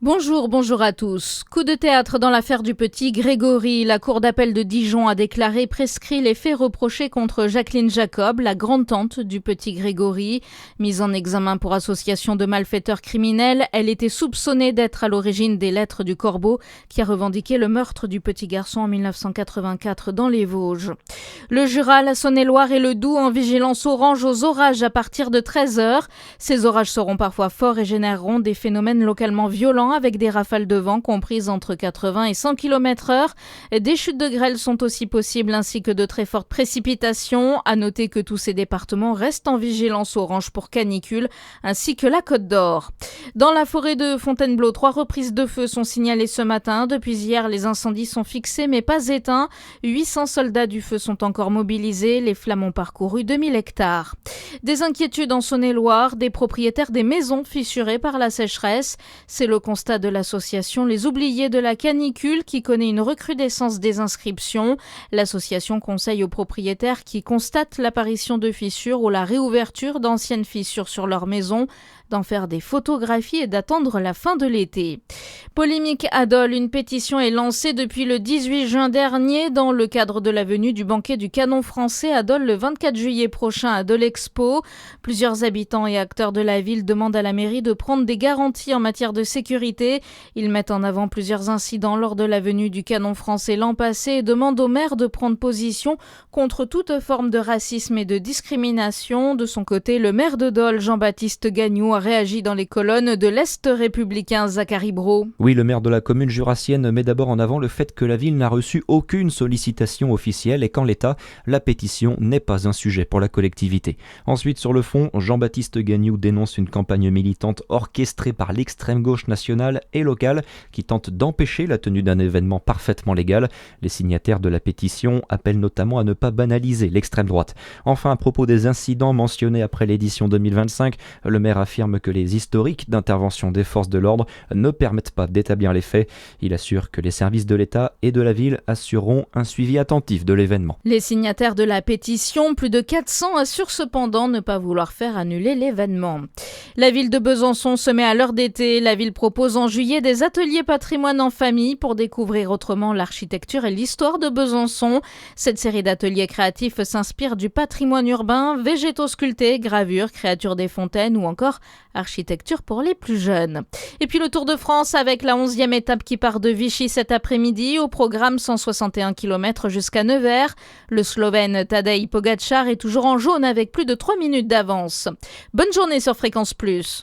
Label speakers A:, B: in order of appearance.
A: Bonjour à tous. Coup de théâtre dans l'affaire du petit Grégory. La cour d'appel de Dijon a déclaré prescrit les faits reprochés contre Jacqueline Jacob, la grande-tante du petit Grégory. Mise en examen pour association de malfaiteurs criminels, elle était soupçonnée d'être à l'origine des lettres du Corbeau qui a revendiqué le meurtre du petit garçon en 1984 dans les Vosges. Le Jura, la Saône-et-Loire et le Doubs en vigilance orange aux orages à partir de 13h. Ces orages seront parfois forts et généreront des phénomènes localement violents avec des rafales de vent comprises entre 80 et 100 km/h. Des chutes de grêle sont aussi possibles ainsi que de très fortes précipitations. À noter que tous ces départements restent en vigilance orange pour canicule ainsi que la Côte d'Or. Dans la forêt de Fontainebleau, 3 reprises de feu sont signalées ce matin. Depuis hier, les incendies sont fixés mais pas éteints. 800 soldats du feu sont encore mobilisés. Les flammes ont parcouru 2000 hectares. Des inquiétudes en Saône-et-Loire, des propriétaires des maisons fissurées par la sécheresse. C'est le constat de l'association Les Oubliés de la Canicule qui connaît une recrudescence des inscriptions. L'association conseille aux propriétaires qui constatent l'apparition de fissures ou la réouverture d'anciennes fissures sur leur maison d'en faire des photographies et d'attendre la fin de l'été. Polémique à Dole, une pétition est lancée depuis le 18 juin dernier dans le cadre de la venue du banquet du canon français à Dole le 24 juillet prochain à Dole Expo. Plusieurs habitants et acteurs de la ville demandent à la mairie de prendre des garanties en matière de sécurité. Ils mettent en avant plusieurs incidents lors de la venue du canon français l'an passé et demandent au maire de prendre position contre toute forme de racisme et de discrimination. De son côté, le maire de Dole, Jean-Baptiste Gagnou, a réagi dans les colonnes de l'Est républicain Zachary Brault.
B: Oui, le maire de la commune jurassienne met d'abord en avant le fait que la ville n'a reçu aucune sollicitation officielle et qu'en l'état, la pétition n'est pas un sujet pour la collectivité. Ensuite, sur le fond, Jean-Baptiste Gagnou dénonce une campagne militante orchestrée par l'extrême gauche nationale et locale qui tente d'empêcher la tenue d'un événement parfaitement légal. Les signataires de la pétition appellent notamment à ne pas banaliser l'extrême droite. Enfin, à propos des incidents mentionnés après l'édition 2025, le maire affirme que les historiques d'intervention des forces de l'ordre ne permettent pas d'établir les faits. Il assure que les services de l'État et de la ville assureront un suivi attentif de l'événement.
A: Les signataires de la pétition, plus de 400, assurent cependant ne pas vouloir faire annuler l'événement. La ville de Besançon se met à l'heure d'été. La ville propose en juillet des ateliers patrimoine en famille pour découvrir autrement l'architecture et l'histoire de Besançon. Cette série d'ateliers créatifs s'inspire du patrimoine urbain, végétaux sculptés, gravures, créatures des fontaines ou encore architecture pour les plus jeunes. Et puis le Tour de France avec la 11e étape qui part de Vichy cet après-midi. Au programme 161 km jusqu'à Nevers. Le Slovène Tadej Pogačar est toujours en jaune avec plus de 3 minutes d'avance. Bonne journée sur Fréquence Plus.